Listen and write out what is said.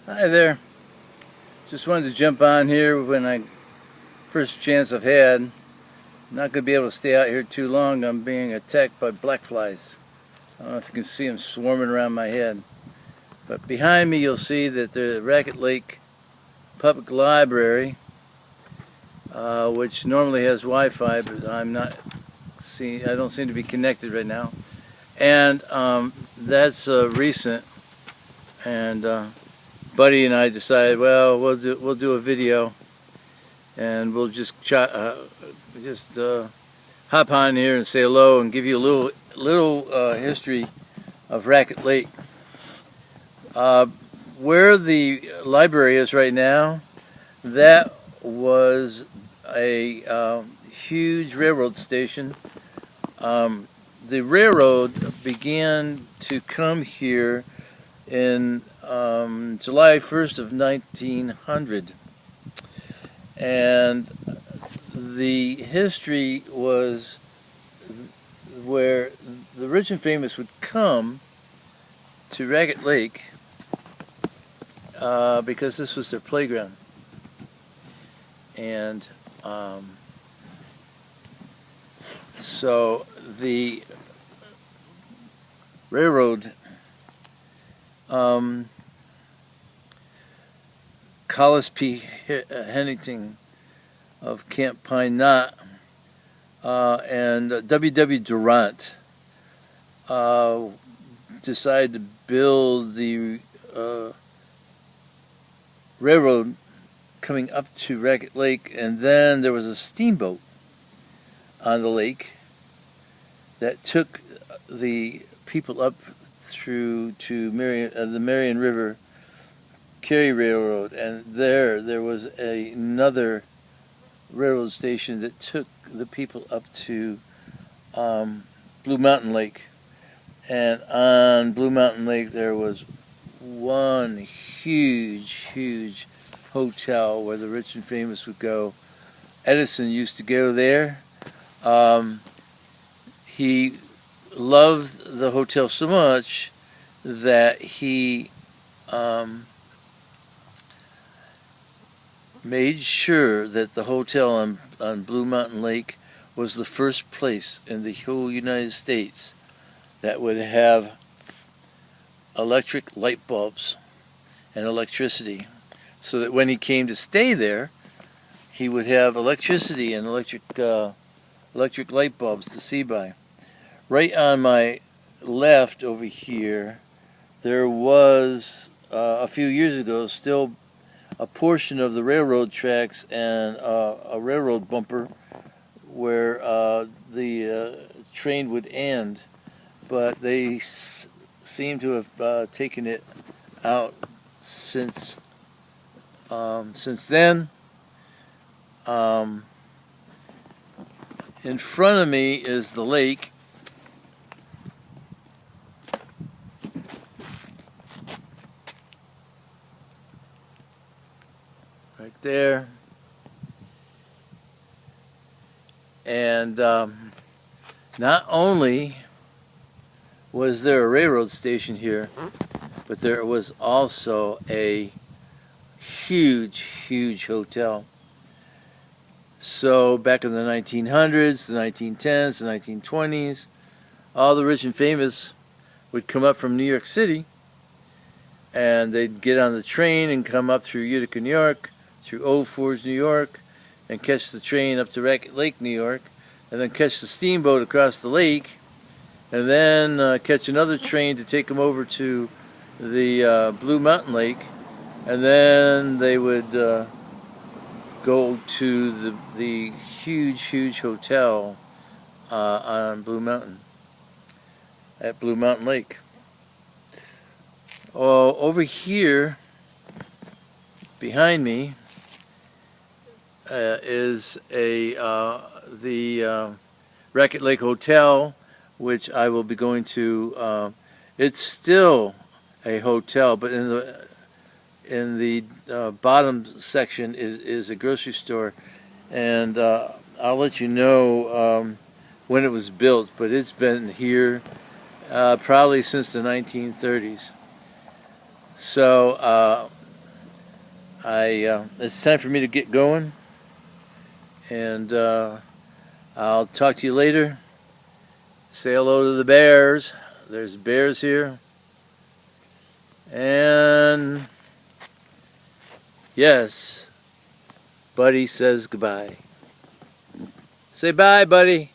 Hi there. Just wanted to jump on here when I first chance I've had. I'm not going to be able to stay out here too long. I'm being attacked by black flies. I don't know if you can see them swarming around my head. But behind me you'll see that the Raquette Lake Public Library, which normally has Wi-Fi, but I don't seem to be connected right now. And that's recent. And Buddy and I decided, well, we'll do a video, and we'll just hop on here and say hello and give you a little history of Raquette Lake. Where the library is right now, that was a huge railroad station. The railroad began to come here in July 1st of 1900, and the history was where the rich and famous would come to Raquette Lake because this was their playground. And so the railroad Collis P. Hennington of Camp Pine Knot and W. Durant decided to build the railroad coming up to Raquette Lake, and then there was a steamboat on the lake that took the people up through to the Marion River Cary Railroad, and there was another railroad station that took the people up to Blue Mountain Lake. And on Blue Mountain Lake there was one huge hotel where the rich and famous would go. Edison used to go there. He loved the hotel so much that he made sure that the hotel on Blue Mountain Lake was the first place in the whole United States that would have electric light bulbs and electricity, so that when he came to stay there, he would have electricity and electric light bulbs to see by. Right on my left over here, there was a few years ago still a portion of the railroad tracks and a railroad bumper where the train would end, but they seem to have taken it out since then. In front of me is the lake. Right there. And not only was there a railroad station here, but there was also a huge hotel. So back in the 1900s, the 1910s, the 1920s, all the rich and famous would come up from New York City, and they'd get on the train and come up through Utica, New York, through Old Forge, New York, and catch the train up to Raquette Lake, New York, and then catch the steamboat across the lake, and then catch another train to take them over to the Blue Mountain Lake, and then they would go to the huge hotel on Blue Mountain, at Blue Mountain Lake. Oh, over here behind me is the Raquette Lake Hotel, which I will be going to. It's still a hotel, but in the bottom section is a grocery store, and I'll let you know when it was built, but it's been here probably since the 1930s. So It's time for me to get going, and I'll talk to you later. Say hello to the bears. There's bears here. And yes, Buddy says goodbye. Say bye, Buddy.